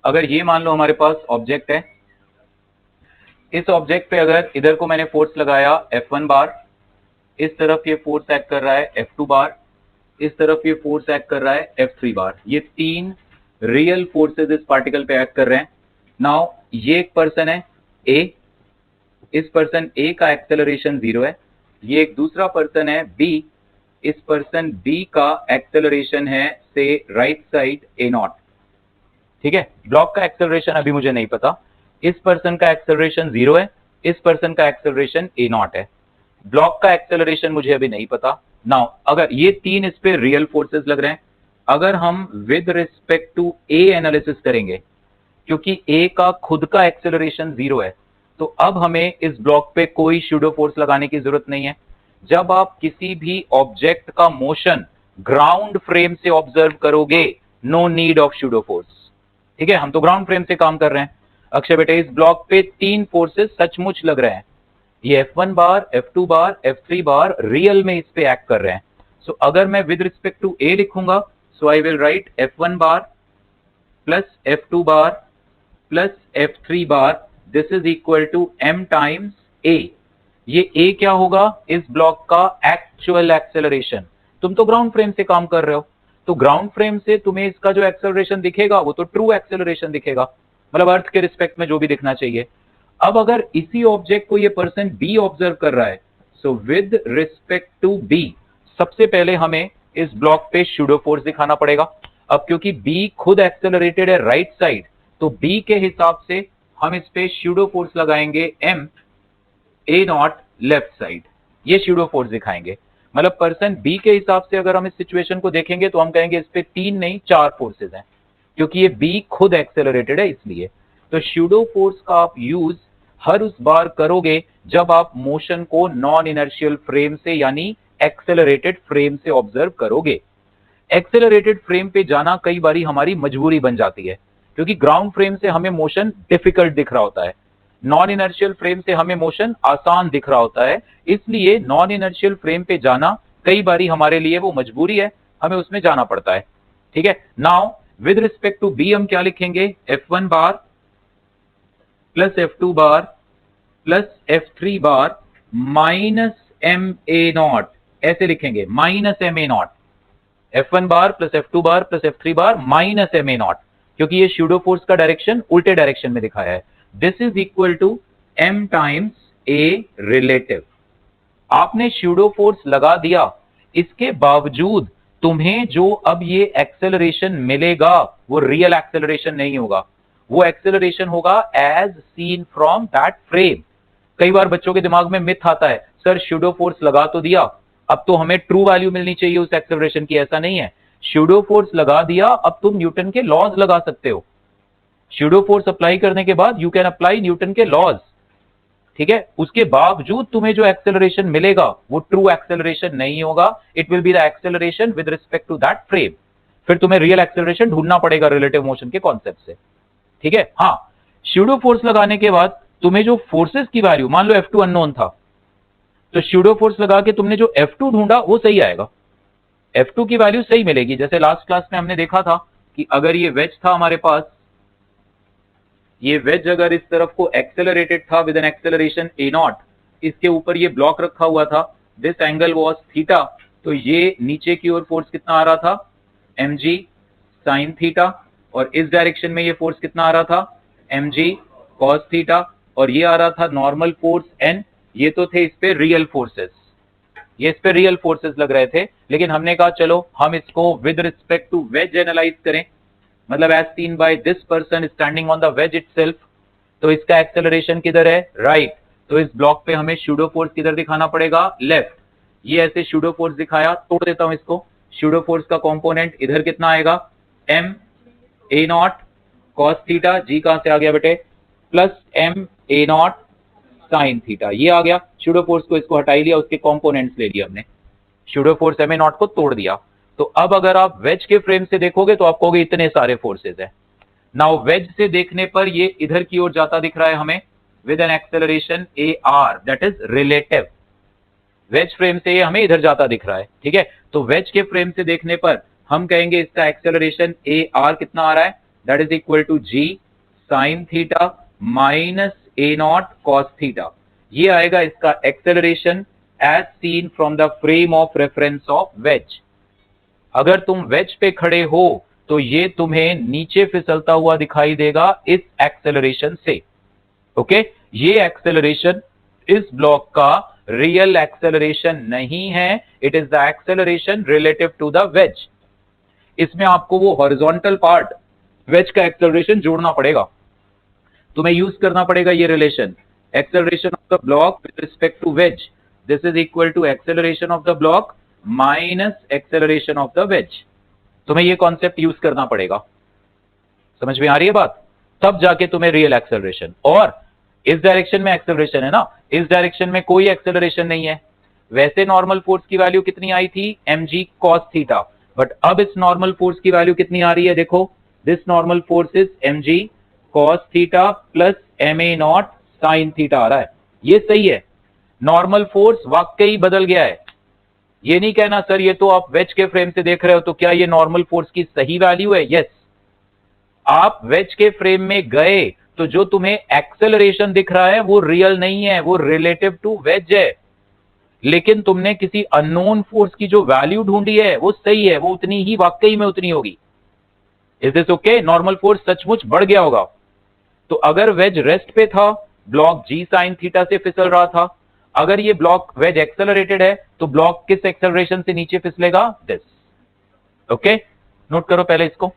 अगर ये मान लो हमारे पास ऑब्जेक्ट है, इस ऑब्जेक्ट पे अगर इधर को मैंने फोर्स लगाया F1 बार, इस तरफ ये फोर्स एक्ट कर रहा है F2 बार, इस तरफ ये फोर्स एक्ट कर रहा है F3 बार। ये तीन रियल फोर्सेस इस पार्टिकल पे एक्ट कर रहे हैं। नाउ ये एक पर्सन है A, इस पर्सन A का एक्सेलरेशन 0 है। ये एक दूसरा पर्सन है B, इस पर्सन B का एक्सेलरेशन है से राइट साइड A0। ठीक है, ब्लॉक का एक्सेलरेशन अभी मुझे नहीं पता। इस पर्सन का एक्सेलरेशन 0 है, इस पर्सन का एक्सेलरेशन A0 है। ब्लॉक का एक्सेलरेशन मुझे अभी नहीं पता। नाउ अगर ये तीन इस पे रियल फोर्सेस लग रहे हैं, अगर हम with respect to A analysis करेंगे, क्योंकि A का खुद का एक्सेलरेशन 0 है, तो अब हमें इस ब्लॉक पे कोई शूडो फोर्स लगाने की जरूरत नहीं है। जब आप किसी भी ऑब्जेक्ट का मोशन ग्राउंड फ्रेम से ऑब्जर्व करोगे, no need of pseudo force. ठीक है, हम तो ग्राउंड फ्रेम से काम कर रहे हैं। अक्षय बेटे, इस ब्लॉक पे तीन फोर्सेस सचमुच लग रहे हैं। ये F1 बार, F2 बार, F3 बार रियल में इस पे एक्ट कर रहे हैं। सो अगर मैं विद रिस्पेक्ट टू A लिखूंगा, so I will write F1 bar plus F2 bar plus F3 bar, this is equal to M times A। ये A क्या होगा? इस ब्लॉक का एक्चुअल एक्सेलरेशन। तुम तो ग्राउंड फ्रेम से काम कर रहे हो, तो ग्राउंड फ्रेम से तुम्हें इसका जो एक्सेलरेशन दिखेगा वो तो ट्रू एक्सेलरेशन दिखेगा, मतलब अर्थ के रिस्पेक्ट में जो भी दिखना चाहिए। अब अगर इसी ऑब्जेक्ट को ये पर्सन B ऑब्जर्व कर रहा है, so with respect to B सबसे पहले हमें इस ब्लॉक पे शूडो फोर्स दिखाना पड़ेगा। अब क्योंकि B खुद एक्सेलरेटेड है राइट साइड, तो B के हिसाब से हम इस पे शूडो फोर्स लगाएंगे M A0 लेफ्ट साइड। ये शूडो फोर्स दिखाएंगे, मतलब पर्सन B के हिसाब से अगर हम इस सिचुएशन को देखेंगे तो हम कहेंगे इस पे तीन नहीं चार फोर्सेस हैं, क्योंकि ये B खुद एक्सेलरेटेड है इसलिए। तो शूडो फोर्स का आप यूज हर उस बार करोगे जब आप मोशन को नॉन इनर्शियल फ्रेम से यानी एक्सेलरेटेड फ्रेम से ऑब्जर्व करोगे। एक्सेलरेटेड फ्रेम पे जाना कई बारी हमारी मजबूरी बन जाती है, क्योंकि ग्राउंड फ्रेम से हमें मोशन डिफिकल्ट दिख रहा होता है, नॉन इनर्शियल फ्रेम से हमें मोशन आसान दिख रहा होता है। इसलिए नॉन इनर्शियल फ्रेम पे जाना कई बारी हमारे लिए वो मजबूरी है, हमें उसमें जाना पड़ता है। ठीक है, now with respect to B हम क्या लिखेंगे? F1 bar plus F2 bar plus F3 bar minus MA0, ऐसे लिखेंगे minus MA0। F1 bar plus F2 bar plus F3 bar minus MA0, क्योंकि ये शूडो फोर्स का डायरेक्शन उल्टे डायरेक्शन में दिखाया है। This is equal to M times A relative. आपने शूडो फोर्स लगा दिया, इसके बावजूद तुम्हें जो अब ये एक्सेलरेशन मिलेगा वो रियल एक्सेलरेशन नहीं होगा, वो एक्सेलरेशन होगा as seen from that frame. कई बार बच्चों के दिमाग में मिथ आता है, सर शूडो फोर्स लगा तो दिया, अब तो हमें ट्रू वैल्यू मिलनी चाहिए उस एक्सेलरेशन की। ऐसा नहीं है, शूडो फोर्स लगा दिया, अब तुम न्यूटन के लॉज लगा सकते हो। शूडो फोर्स अप्लाई करने के बाद यू कैन अप्लाई न्यूटन के लॉज। ठीक है, उसके बावजूद तुम्हें जो एक्सेलरेशन मिलेगा वो ट्रू एक्सेलरेशन नहीं होगा, it will be the acceleration with respect to that frame. फिर तुम्हें रियल एक्सेलरेशन ढूंढना पड़ेगा रिलेटिव मोशन के कॉन्सेप्ट से। ठीक है, हाँ, शूडो फोर्स लगाने के बाद तुम्हें जो फोर्सेस की वैल्यू, मान लो F2 अननोन था, तो शूडो फोर्स लगा के तुमने जो F2 ढूंढा वो सही आएगा, F2 की वैल्यू सही मिलेगी। जैसे लास्ट क्लास में हमने देखा था कि अगर ये वेज था हमारे पास, ये वेज अगर इस तरफ को एक्सेलरेटेड था विद एन एक्सेलरेशन A0, इसके ऊपर ये ब्लॉक रखा हुआ था, दिस एंगल वाज थीटा, तो ये नीचे की ओर फोर्स कितना आ रहा था? mg sin थीटा, और इस डायरेक्शन में ये फोर्स कितना आ रहा था? mg cos थीटा, और ये आ रहा था नॉर्मल फोर्स n। ये तो थे इस पे रियल फोर्सेस, ये इस पे रियल फोर्सेस लग रहे थे, लेकिन हमने कहा चलो हम इसको with respect to wedge analyse करें, मतलब as seen by this person standing on the wedge itself. तो इसका एक्सेलरेशन किधर है? राइट। तो इस ब्लॉक पे हमें शूडो फोर्स किधर दिखाना पड़ेगा? लेफ्ट। ये ऐसे शूडो फोर्स दिखाया, तोड़ देता हूं इसको। शूडो फोर्स का कंपोनेंट इधर कितना आएगा? M A0 cos theta, G कहां से आ गया बेटे? Plus M A0 sin theta, ये आ गया। शूडो फोर्स को इसको हटा ही लिया, उसके कंपोनेंट्स ले लिए हमने, शूडो फोर्स MA0 को तोड़ दिया। तो अब अगर आप वेज के फ्रेम से देखोगे तो आप कहोगे इतने सारे फोर्सेस हैं। नाउ वेज से देखने पर ये इधर की ओर जाता दिख रहा है हमें with an acceleration AR, that is relative. Wedge frame से ये हमें इधर जाता दिख रहा है। ठीक है, तो वेज के फ्रेम से देखने पर हम कहेंगे इसका एक्सेलरेशन AR कितना आ रहा है? That is equal to g sine theta minus a naught cos theta. ये आएगा इसका acceleration as seen from the frame of reference of wedge. अगर तुम वेज पे खड़े हो तो ये तुम्हें नीचे फिसलता हुआ दिखाई देगा इस एक्सेलरेशन से। ओके, ये एक्सेलरेशन इस ब्लॉक का रियल एक्सेलरेशन नहीं है, it is the acceleration relative to the wedge. इसमें आपको वो हॉरिजॉन्टल पार्ट वेज का एक्सेलरेशन जोड़ना पड़ेगा, तुम्हें यूज करना पड़ेगा ये रिलेशन, acceleration of the block with respect to wedge, this is equal to acceleration of the block minus acceleration of the wedge. तुम्हें ये कॉन्सेप्ट यूज करना पड़ेगा, समझ में आ रही है बात? तब जाके तुम्हें रियल एक्सेलरेशन। और इस डायरेक्शन में एक्सेलरेशन है ना, इस डायरेक्शन में कोई एक्सेलरेशन नहीं है। वैसे नॉर्मल फोर्स की वैल्यू कितनी आई थी, mg cos थीटा, बट अब इस नॉर्मल फोर्स की वैल्यू कितनी आ रही है, देखो, this normal force is mg cos theta plus ma naught sine theta आ रहा है। ये सही है, नॉर्मल फोर्स वाकई बदल गया है। ये नहीं कहना सर ये तो आप वेज के फ्रेम से देख रहे हो, तो क्या ये नॉर्मल फोर्स की सही वैल्यू है? यस, आप वेज के फ्रेम में गए तो जो तुम्हें एक्सेलरेशन दिख रहा है वो रियल नहीं है, वो रिलेटिव टू वेज है। लेकिन तुमने किसी अननोन फोर्स की जो वैल्यू ढूंढी है वो सही है, वो उतनी ही वाकई में उतनी होगी। Is this okay? Normal force सचमुच बढ़ गया होगा। तो अगर वेज रेस्ट पे था, ब्लॉक जी साइन थीटा से फिसल रहा था। अगर ये ब्लॉक वेज एक्सेलरेटेड है तो ब्लॉक किस एक्सेलरेशन से नीचे फिसलेगा? दिस। ओके, नोट करो पहले इसको।